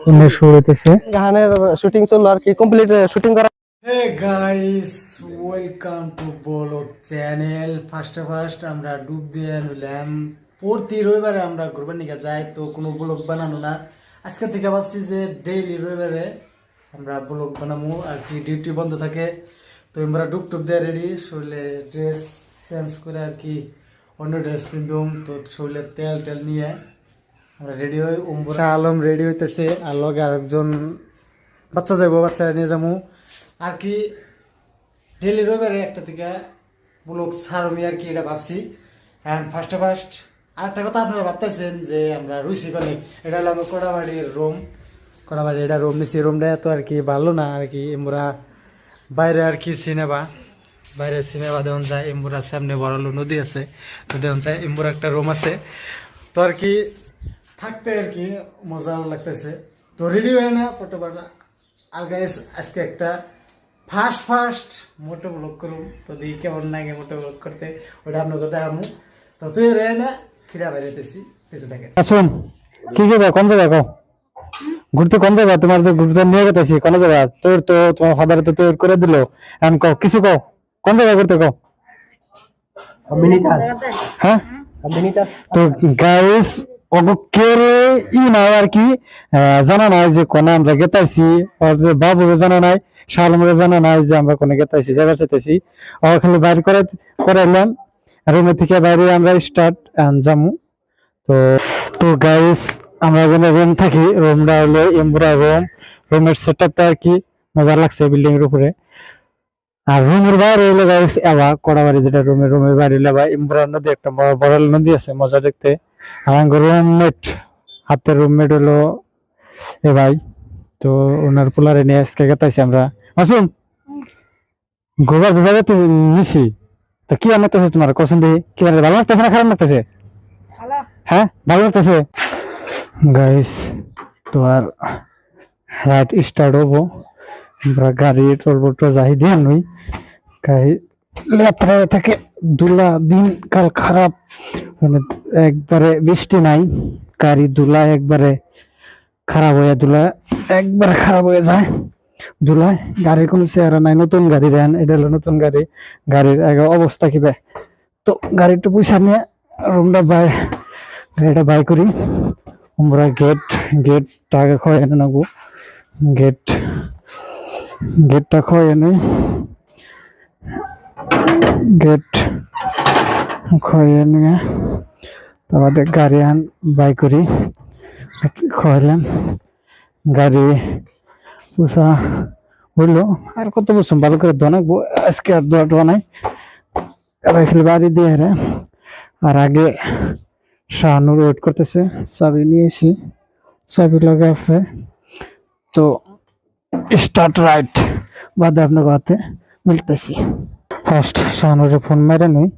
ইন্নে শুরু হইতেছে গানের শুটিং চললো আর কি, কমপ্লিট শুটিং করা। Hey guys, welcome to blog channel. First আমরা ডুব দিয়ে নিলাম। প্রতি রবিবারে আমরা ঘুরবার নিয়ে যাই, তো কোনো ব্লগ বানানো না। আজকে থেকে ভাবছি যে ডেইলি রবিবারে আমরা ব্লগ বানাবো আর কি, ডিউটি বন্ধ থাকে। তো আমরা ডুব টুব দিয়ে রেডি, শরীরে ড্রেস চেঞ্জ করে আর কি অন্য ড্রেস পিনতুম। তো শরীরে তেল টেল নিয়ে আমরা রেডি হই। শাহ আলম রেডি হইতেছে, আর লগে আরেকজন বাচ্চা যাবো, বাচ্চারা নিয়ে যাবো আর কি। ডেলি রবিবারে একটা থেকে ব্লগ ছাড়মি আর কি, এটা ভাবছি। অ্যান্ড ফার্স্ট আরেকটা কথা আপনারা ভাবতেছেন যে আমরা রুচি করে, এটা হলো আমার কোড়াবাড়ির কোড়াবাড়ি, এটা রুম নিছি। রুমটা এত আর কি ভালো না আর কি। আমরা বাইরে আর কি বাইরে সিনেমা দেওয়া যায়। এমবুরার সামনে বড়লো নদী আছে, তো দেওয়া যায়। এমবুর একটা রুম আছে, তো আর কি থাকতে আর কি মজা লাগতেছে। তো রেডি হয় না ফটোটা। আর গাইস আজকে একটা ফার্স্ট মোটো ব্লগ করুন, তো দেখি কেমন লাগে মোটো ব্লগ করতে, ওটা আপনাকে দেখাবো। তো তুই রে না ফিরা বাইরেতেছি, দেখে দেখেন। আসুন কি যাবে, কোন জায়গা কও ঘুরতে, কোন জায়গা তোমার যে ঘুরতে নিয়ে গেতেছি, কোন জায়গা তোর? তো তোমার ফাদার তো তৈরি করে দিল, এখন কও কিছু কও, কোন জায়গা ঘুরতে কও। হ্যাঁ তো গাইস ওকে ই নাই আর কি, জানা নাই যে কোনে আমরা গেতাইছি, বাবু জানা নাই, শালমরে জানা নাই যে আমরা কোনে গেতাইছি, যাবার চাইতেছি। খালি বাইরে করাইলাম রুমে থেকে, বাইরে আমরা স্টার্ট যামু। তো তো গাইস আমরা যেখানে রুম থাকি, রুমটা হলো এমবুরা রুম। রুমের সেটআপটা আর কি মজা লাগছে, বিল্ডিং এর উপরে। আর রুমের বাইরে হলো গাইস আবার কোড়াবাড়ি, যেটা রুমের বাইরে হলো আবার এমবুরা নদী, একটা বড় নদী আছে, মজা দেখতে। আমার রুমমেট, হাতের রুমমেট হলো এ ভাই। তো ওনার পোলারে নিয়ে আজকে গেতাইছি আমরা। আসুন ঘোরার জায়গা তো নিছি। তো কি লাগতেছে তোমার কোশ্চেন দিয়ে, কি ভালো লাগতেছে না খারাপ লাগতেছে? হ্যাঁ ভালো লাগতেছে গাইস। তো আর রাইড স্টার্ট হবো, আমরা গাড়ি টলবোটো যাই দিয়ে নই। গাড়ি লেত্রা থেকে দুলা, দিন কাল খারাপ, মানে একবারে বৃষ্টি নাই, গাড়ি দুলা একবারে খারাপ হয়ে, দুলা একবারে খারাপ হয়ে যায় দুলায়। গাড়ির কোনো চেহারা নাই, নতুন গাড়ি দেন, এটা হলো নতুন গাড়ি। গাড়ির অবস্থা কি ভাই। তো গাড়িটা পয়সা নিয়ে রুমটা গাড়িটা বাই করি আমরা। গেটটা আগে খয় এনে নেবো, গেটটা খয় এনে, গেট খয়ে নিয়ে তারপরে গাড়ি বাই করি, খয়লাম। গাড়ি পুষা হইলো, আর কত বছর ভালো করে দোনাকবো, আজকে আর দোয়া নাই। এবার খালি বাড়ি দিয়ে হেরে। আর আগে শাহানুর ওয়েট করতেছে, চাবি নিয়েছি, চাবি লাগা আছে। তো স্টার্ট রাইট বাদে আপনার হাতে মিলতেছি। ফার্স্ট শাহানুরের ফোন মেরে নই।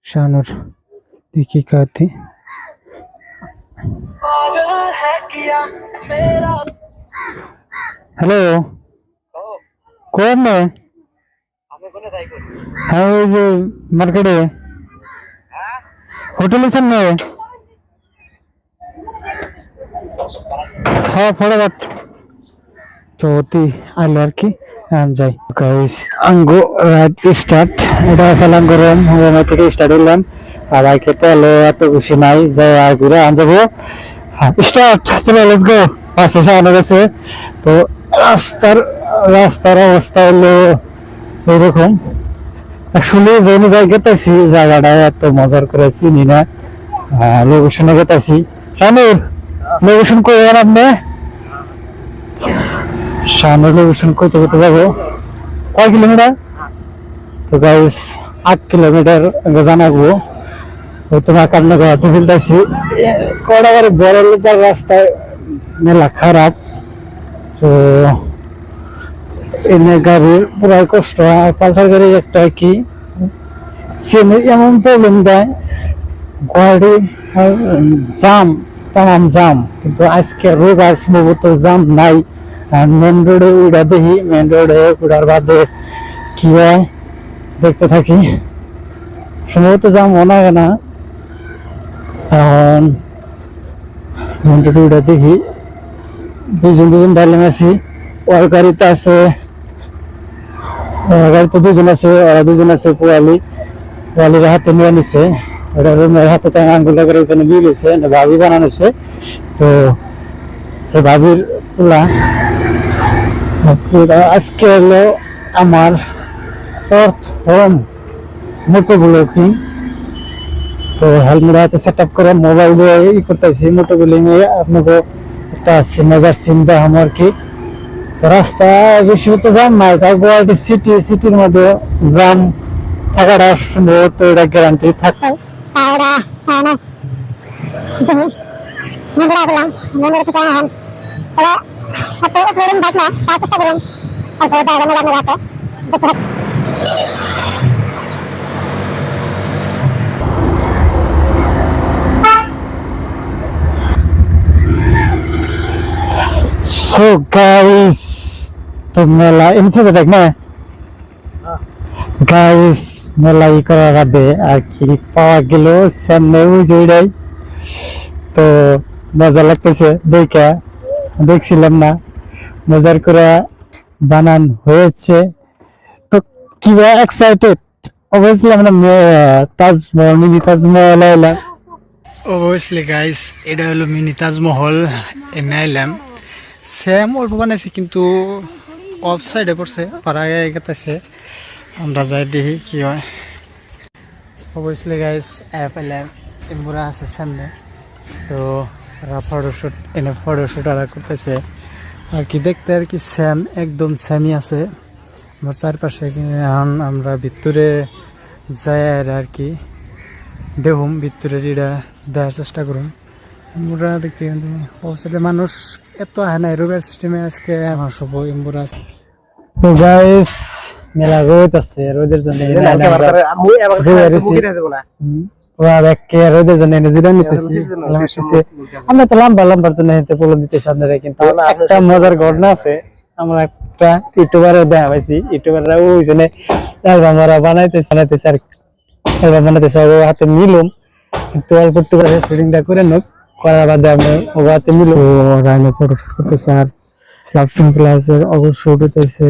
শাহানুর দেখি কাতে। হ্যালো কোন? হ্যাঁ ওই যে মার্কেটে, হোটেলের সামনে। হ্যাঁ ফটাফট তো অতি আইলো আর কি, যাই গাইস। আঙ্গো রাইট স্টার্ট, এটা ফেলাম গরম রুমে থেকে স্টার্ট হইলাম। আর বাইকে তেলে এত খুশি নাই, যাই আর ঘুরে আনজাবো। স্টার্ট, চলো লেটস গো। পাশে সামনে গেছে। তো রাস্তার অবস্থা হলো এইরকম। আসলে যেখানে যাই গেতেছি জায়গাটা এত মজার করে চিনি না, লোকেশনে গেতেছি। শানুর লোকেশন কই আপনি? শানুর লোকেশন কইতে যাবো কয় কিলোমিটার? তো গাইস 8 কিলোমিটার জানাবো। তোমার কারণে ঘাটে ফেলতেছি, কড়াবারে বড় লোকের রাস্তায় মেলা খারাপ। তো এনে গাড়ির পুরাই কষ্ট হয়। পালসার গাড়ির একটা কি এমন প্রবলেম দেয়, গাড়ি জাম, কিন্তু আজকে রোগ আর সম্ভবত জাম নাই। মেন রোডে উড়া দেখি, মেন রোডে উড়ার বাদে কি হয় দেখতে থাকি, সম্ভবত জাম মনে হয় না। ঘন্টা দেখি দুজন ডাইলাম আছি ওর গাড়িতে আছে গাড়িতে দুজন আছে ওরা দুজন আছে পোয়ালির হাতে নিয়ে নিছে ওরা রুমের হাতে তাই আঙ্গুল করে ওখানে দিয়ে গেছে ভাবি বানানো হচ্ছে তো ভাবির আজকে হলো আমার প্রথম মোটো ব্লগিং তো হেলমেট হাতে সেট আপ করে মোবাইল দিয়ে ই করতেছি মোটো ব্লগিং এ আপনাকে একটা মজার সিন দেখাম আর কি রাস্তা বেশি তো জ্যাম নাই তাই গুয়াহাটি সিটির মধ্যে জ্যাম থাকাটা সম্ভবত এটা গ্যারান্টি থাকে So guys, তো মেলা এমনি দেখ না গাইস মেলা ই করার বাদে আর কি পাওয়া গেল সামনে ওই জয়টাই তো মজা লাগতেছে দেখছিলাম না মজার করে বানান হয়েছে তো কিবা এক্সাইটেড অবভিয়াসলি আমরা মিনি তাজমহল এলাম অবভিয়াসলি গাইস এটা হলো মিনি তাজমহল এনে এলাম সেম অল্প বানাইছে কিন্তু অফ সাইডে পড়ছে পাড়ায় গেতেছে আমরা যাই দেখি কি হয় অবভিয়াসলি গাইস এলাম এমরা আছে সামনে তো ওরা ফটোশুট ওরা করতেছে আর কি দেখতে আর কি সেম একদম সেমই আছে আমার চারপাশে এখন আমরা ভিতরে যাই আর কি দেখুন ভিতরে এটা দেখার চেষ্টা করুন এমরা দেখতে অবশ্যই মানুষ এত আহে না রোগের সিস্টেমে আজকে আমার সব এমরা আছে তো গাইস মেলা রোদ আছে রোদের জন্য আমরা তো লম্বার জন্য বলে দিতেছি আপনারা কিন্তু একটা মজার ঘটনা আছে আমরা একটা ইউটিউবারে দেখা পাইছি ইউটিউবাররা ওইজনে আমরা বানাইতেছে আর অ্যালবাম বানাইতেছে হাতে মিলুম কিন্তু অল্প একটু করে শুটিংটা করে নোক করার বাদে আমি ও হাতে মিলুম রাইনো ফটোশুট করতেছে আর লাভ সিম্পল আছে অবশ্য শুট হইতেছে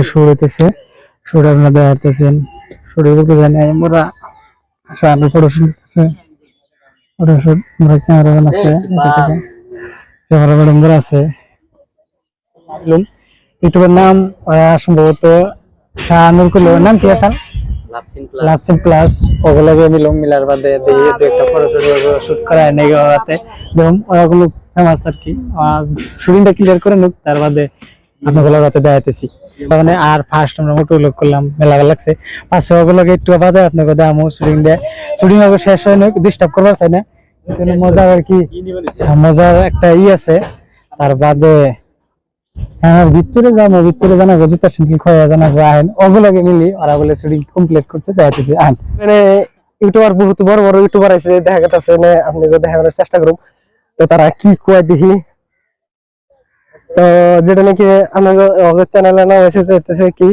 শুট হইতেছে শুট আপনারা দেখাতেছেন শুটিং করতে জানি আমরা সামনে ফটোশুট আছে ফটোশুট ক্যামেরাম্যান আছে ক্যামেরাম্যান আছে ইউটিউবের নাম সম্ভবত শাহানুর কুল নাম কি আছে লাভসিন প্লাস ওগুলোকে মিলার বাদে দিয়ে একটা ফটোশুট শুট করা হয় নেই রাতে এবং ওগুলো ফেমাস আর কি শুটিংটা ক্লিয়ার করে নিক তার বাদে আপনাগুলো রাতে দেখাইতেছি মানে আর ফার্স্ট আমরা মোটো লোক করলাম মেলা লাগছে পাশে ওগুলোকে একটু বাদে আপনাকে দেখামো শুটিং হবে শেষ হয় না ডিস্টার্ব করবার চাই না মজা আর কি মজার একটা আছে তার বাদে হ্যাঁ ভিতরে জানাবো জুতা সিঙ্গেল খোয়া জানাবো আহেন ওগুলোকে মিলি ওরা বলে শুটিং কমপ্লিট করছে দেখাইতেছি আহেন মানে ইউটিউবার বহুত বড় বড় ইউটিউবার আছে দেখা গেছে না আপনি দেখার চেষ্টা করুন তো তারা কি কয় দেখি তো যেটা নাকি আমাদের চ্যানেলের নাম এসেছে কি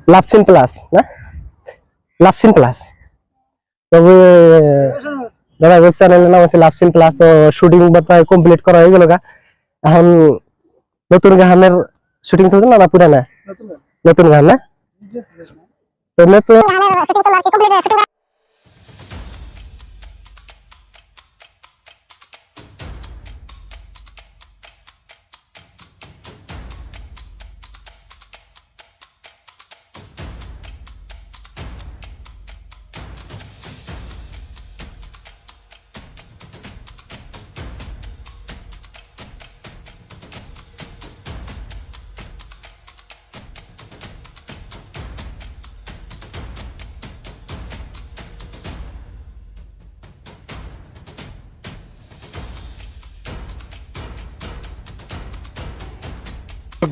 লাভসিন প্লাস না লাভসিন প্লাস তবে দাদা চ্যানেলের নাম আছে লাভসিন প্লাস তো শুটিং বাতায় কমপ্লিট করা হয়ে গেল এখন নতুন গানের শুটিং চলছে না পুরানা নতুন গান না তো নতুন গানের শুটিং চলছে আর কি কমপ্লিট শুটিং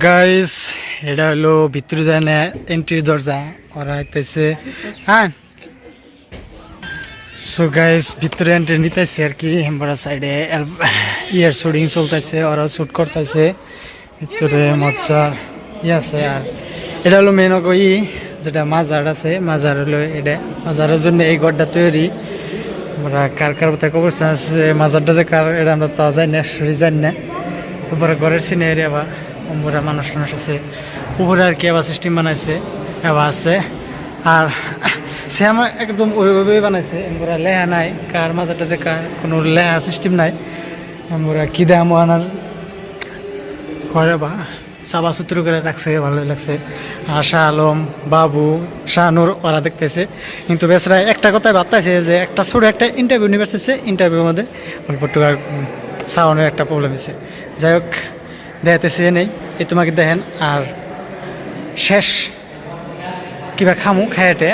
গাইস এটা হলো ভিতরে যায় না এন্ট্রি দরজা ওরা আইতেছে হ্যাঁ সো গাইস ভিতরে এন্ট্রি নিতেছে আর কি বড় সাইডে ইয়ার শুটিং চলতেছে ওরা শুট করতেছে ভিতরে মজা আছে আর এটা হলো মেন যেটা মাজার আছে মাজার হলো এটা মাজারের জন্য এই ঘরটা তৈরি আমরা কার কার কথা কবরস্থান আছে মাজারটা যে কার এটা আমরা তো যাই না সরি জানি না উপরে ঘরের সিনারি আবার উপরে মানুষ টানুষ আছে উপরে আর কি আবার সিস্টেম বানাইছে এবার আছে আর সে আমার একদম ওইভাবেই বানাইছে আমরা লেহা নাই কার মাজারটা যে কার কোনো লেহা সিস্টেম নাই আমরা কি দাম আনার করে বা সাবা সূত্র করে রাখছে ভালোই লাগছে আর শাহ আলম বাবু শাহনুর ওরা দেখতেছে কিন্তু বেসরা একটা কথাই ভাবতেছে যে একটা ছোট একটা ইন্টারভিউ নিয়ে বেসেছে ইন্টারভিউর মধ্যে অল্প টুকার সাউন্ডের একটা প্রবলেম হয়েছে যাই হোক দেখাতেছে নেই এই তোমাকে দেখেন আর শেষ কিবা খামু খাইতে